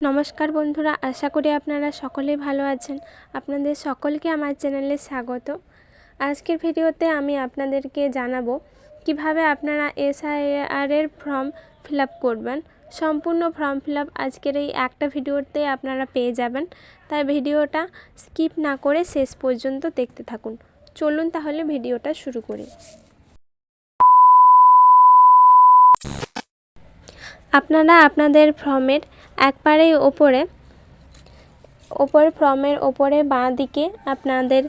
নমস্কার বন্ধুরা, আশা করি আপনারা সকলেই ভালো আছেন। আপনাদের সকলকে আমার চ্যানেলে স্বাগত। আজকের ভিডিওতে আমি আপনাদেরকে জানাবো কিভাবে আপনারা এসআইআর এর ফর্ম ফিল আপ করবেন। সম্পূর্ণ ফর্ম ফিল আপ আজকের এই একটা ভিডিওতে আপনারা পেয়ে যাবেন, তাই ভিডিওটা স্কিপ না করে শেষ পর্যন্ত দেখতে থাকুন। চলুন তাহলে ভিডিওটা শুরু করি। আপনারা আপনাদের ফর্মের একবারেই ফর্মের ওপরে বাঁ দিকে আপনাদের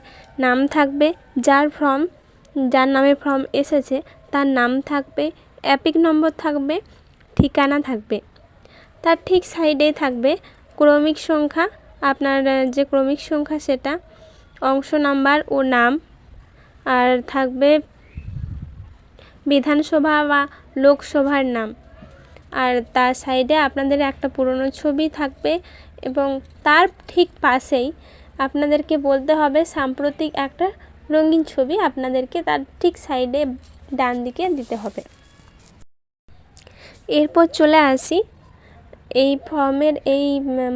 নাম থাকবে, যার নামে ফর্ম এসেছে তার নাম থাকবে, এপিক নম্বর থাকবে, ঠিকানা থাকবে। তার ঠিক সাইডেই থাকবে ক্রমিক সংখ্যা, আপনার যে ক্রমিক সংখ্যা সেটা, অংশ নাম্বার ও নাম, আর থাকবে বিধানসভা বা লোকসভার নাম। আর তার সাইডে আপনাদের একটা পুরনো ছবি থাকবে এবং তার ঠিক পাশেই আপনাদেরকে বলতে হবে সাম্প্রতিক একটা রঙিন ছবি আপনাদেরকে তার ঠিক সাইডে ডান দিকে দিতে হবে। এরপর চলে আসি, এই ফর্মের এই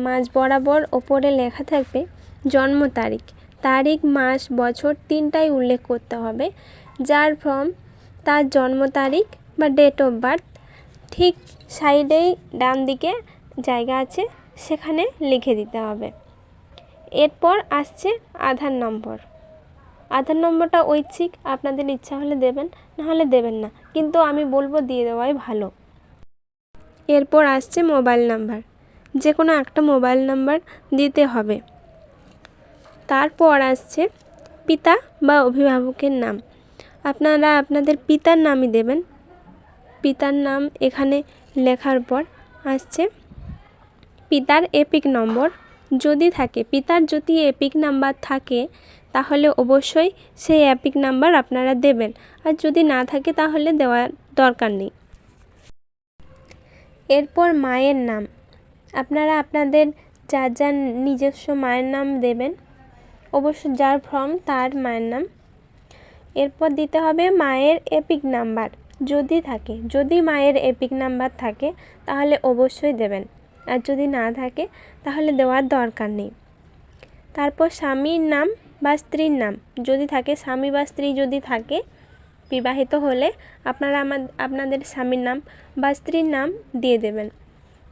মাঝ বরাবর ওপরে লেখা থাকবে জন্ম তারিখ, মাস, বছর তিনটাই উল্লেখ করতে হবে। যার ফর্ম তার জন্ম তারিখ বা ডেট অফ বার্থ ঠিক সাইডেই ডান দিকে জায়গা আছে, সেখানে লিখে দিতে হবে। এরপর আসছে আধার নম্বরটা ঐচ্ছিক, আপনাদের ইচ্ছা হলে দেবেন, নাহলে দেবেন না, কিন্তু আমি বলবো দিয়ে দেওয়াই ভালো। এরপর আসছে মোবাইল নাম্বার, যে কোনো একটা মোবাইল নাম্বার দিতে হবে। তারপর আসছে পিতা বা অভিভাবকের নাম, আপনারা আপনাদের পিতার নামই দেবেন। পিতার নাম এখানে লেখার পর আসছে পিতার এপিক নম্বর যদি থাকে, পিতার যদি এপিক নাম্বার থাকে তাহলে অবশ্যই সেই এপিক নাম্বার আপনারা দেবেন, আর যদি না থাকে তাহলে দেওয়ার দরকার নেই। এরপর মায়ের নাম, আপনারা আপনাদের যার নিজস্ব মায়ের নাম দেবেন, অবশ্য যার ফর্ম তার মায়ের নাম। এরপর দিতে হবে মায়ের এপিক নাম্বার যদি থাকে, যদি মায়ের এপিক নাম্বার থাকে তাহলে অবশ্যই দেবেন, আর যদি না থাকে তাহলে দেওয়ার দরকার নেই। তারপর স্বামীর নাম বা স্ত্রীর নাম যদি থাকে, স্বামী বা স্ত্রী যদি থাকে, বিবাহিত হলে আপনারা আপনাদের স্বামীর নাম বা স্ত্রীর নাম দিয়ে দেবেন।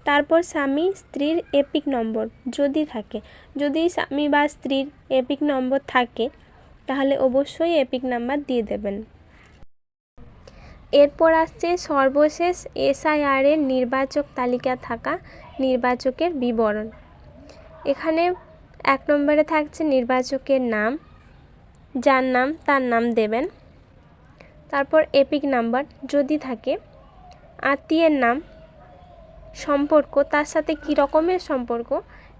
তারপর স্বামী স্ত্রীর এপিক নম্বর যদি থাকে, যদি স্বামী বা স্ত্রীর এপিক নম্বর থাকে তাহলে অবশ্যই এপিক নাম্বার দিয়ে দেবেন। এরপর আসছে সর্বশেষ এসআইআর এর নির্বাচক তালিকা থাকা নির্বাচকের বিবরণ। এখানে 1 নম্বরে থাকছে নির্বাচকের নাম, যার নাম তার নাম দেবেন। তারপর এপিক নাম্বার যদি থাকে, আত্মীয়ের নাম, সম্পর্ক, তার সাথে কী রকমের সম্পর্ক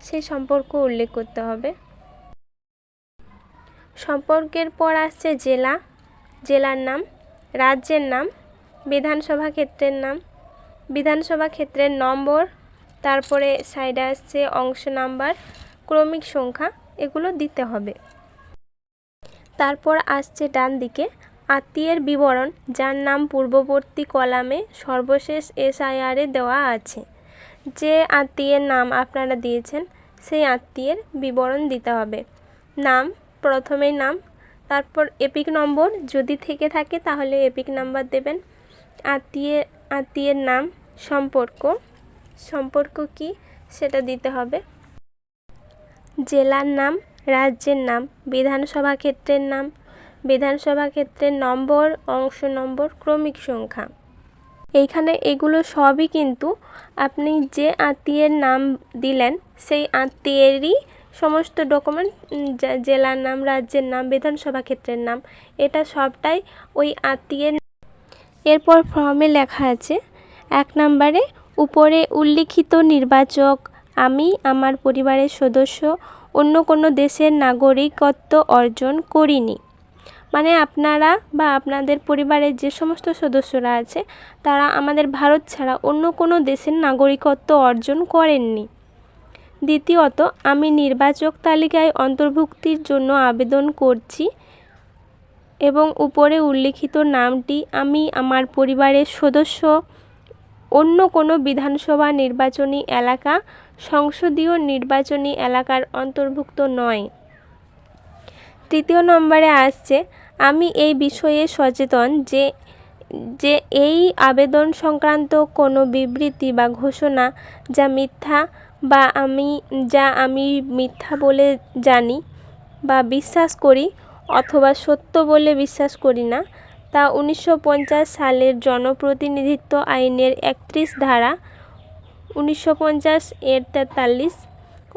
সেই সম্পর্ক উল্লেখ করতে হবে। সম্পর্কের পর আসছে জেলার নাম, রাজ্যের নাম, বিধানসভা ক্ষেত্রের নম্বর, তারপরে সাইডে আসছে অংশ নাম্বার, ক্রমিক সংখ্যা, এগুলো দিতে হবে। তারপর আসছে ডান দিকে আত্মীয়ের বিবরণ, যার নাম পূর্ববর্তী কলামে সর্বশেষ এসআইআরে দেওয়া আছে। যে আত্মীয়ের নাম আপনারা দিয়েছেন সেই আত্মীয়ের বিবরণ দিতে হবে। নাম, প্রথমেই নাম, তারপর এপিক নম্বর যদি থেকে থাকে তাহলে এপিক নাম্বার দেবেন। আত্মীয়ের নাম, সম্পর্ক কি সেটা দিতে হবে। জেলার নাম, রাজ্যের নাম, বিধানসভা ক্ষেত্রের নম্বর, অংশ নম্বর, ক্রমিক সংখ্যা। এইখানে এগুলো সবই কিন্তু আপনি যে আত্মীয়ের নাম দিলেন সেই আত্মীয়েরই সমস্ত ডকুমেন্ট, জেলার নাম, রাজ্যের নাম, বিধানসভা ক্ষেত্রের নাম, এটা সবটাই ওই আত্মীয়ের। এরপর ফর্মে লেখা আছে 1 নম্বরে উপরে উল্লিখিত নির্বাচক আমি আমার পরিবারের সদস্য অন্য কোনো দেশের নাগরিকত্ব অর্জন করিনি। মানে আপনারা বা আপনাদের পরিবারের যে সমস্ত সদস্যরা আছে তারা আমাদের ভারত ছাড়া অন্য কোনো দেশের নাগরিকত্ব অর্জন করেননি। দ্বিতীয়ত, আমি নির্বাচক তালিকায় অন্তর্ভুক্তির জন্য আবেদন করছি এবং উপরে উল্লিখিত নামটি আমি আমার পরিবারের সদস্য অন্য কোনো বিধানসভা নির্বাচনী এলাকা সংসদীয় নির্বাচনী এলাকার অন্তর্ভুক্ত নয়। 3 নম্বরে আসছে, আমি এই বিষয়ে সচেতন যে এই আবেদন সংক্রান্ত কোনো বিবৃতি বা ঘোষণা যা আমি মিথ্যা বলে জানি বা বিশ্বাস করি অথবা সত্য বলে বিশ্বাস করি না, তা 1950 সালের জনপ্রতিনিধিত্ব আইনের 31 ধারা 1950 এর 43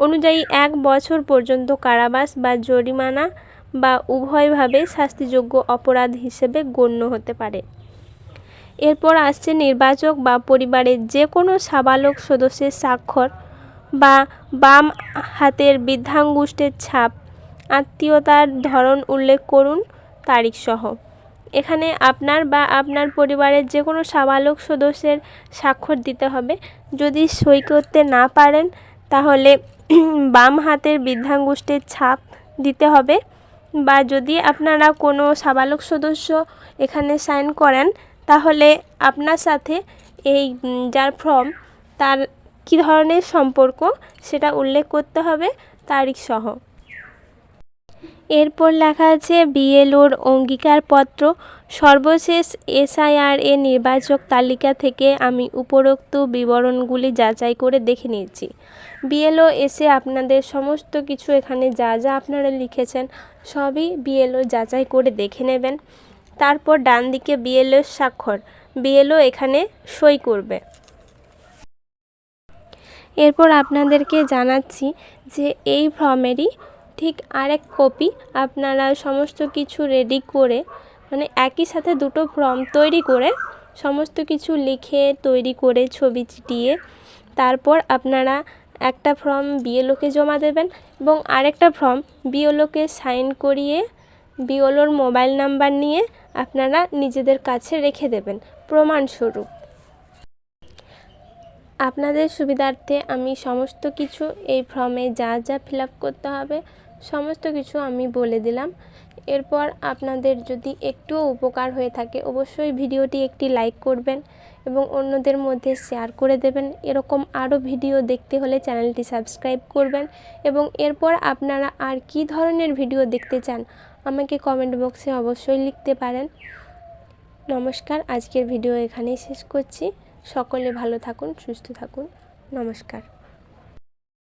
অনুযায়ী 1 বছর পর্যন্ত কারাবাস বা জরিমানা বা উভয়ভাবে শাস্তিযোগ্য অপরাধ হিসেবে গণ্য হতে পারে। এরপর আসছে, নির্বাচক বা পরিবারের যে কোনো সাবালক সদস্যের স্বাক্ষর বা বাম হাতের বৃদ্ধাঙ্গুষ্ঠের ছাপ, আত্মীয়তার ধরন উল্লেখ করুন তারিখ সহ। এখানে আপনার বা আপনার পরিবারের যে কোনো সাবালক সদস্যের স্বাক্ষর দিতে হবে। যদি সই করতে না পারেন তাহলে বাম হাতের বৃদ্ধাঙ্গুষ্ঠের ছাপ দিতে হবে, বা যদি আপনারা কোনো সাবালক সদস্য এখানে সাইন করেন তাহলে আপনার সাথে এই যার ফর্ম তার কী ধরনের সম্পর্ক সেটা উল্লেখ করতে হবে তারিখ সহ। এরপর লেখা আছে বিএলওর অঙ্গীকারপত্র। সর্বশেষ SIR এর নির্বাচক তালিকা থেকে আমি উপরোক্ত বিবরণগুলি যাচাই করে দেখে নিয়েছি। বিএলও এসে আপনাদের সমস্ত কিছু এখানে যা যা আপনারা লিখেছেন সবই বিএলও যাচাই করে দেখে নেবেন। তারপর ডান দিকে বিএলওর স্বাক্ষর, বিএলও এখানে সই করবে। এরপর আপনাদেরকে জানাচ্ছি যে এই ফর্মেরই ঠিক আরেক কপি আপনারা সমস্ত কিছু রেডি করে, মানে একই সাথে দুটো ফর্ম তৈরি করে সমস্ত কিছু লিখে তৈরি করে ছবি চিটিয়ে তারপর আপনারা একটা ফর্ম বিএলওকে জমা দেবেন এবং আরেকটা ফর্ম বিএলওকে সাইন করিয়ে বিএলওর মোবাইল নাম্বার নিয়ে আপনারা নিজেদের কাছে রেখে দেবেন প্রমাণস্বরূপ। আপনাদের সুবিধার্থে আমি সমস্ত কিছু এই ফর্মে যা যা ফিল আপ করতে হবে সমস্ত কিছু আমি বলে দিলাম। এরপর আপনাদের যদি একটুও উপকার হয়ে থাকে অবশ্যই ভিডিওটি একটি লাইক করবেন এবং অন্যদের মধ্যে শেয়ার করে দেবেন। এরকম আরও ভিডিও দেখতে হলে চ্যানেলটি সাবস্ক্রাইব করবেন এবং এরপর আপনারা আর কী ধরনের ভিডিও দেখতে চান আমাকে কমেন্ট বক্সে অবশ্যই লিখতে পারেন। নমস্কার, আজকের ভিডিও এখানেই শেষ করছি। সকলে ভালো থাকুন, সুস্থ থাকুন। নমস্কার।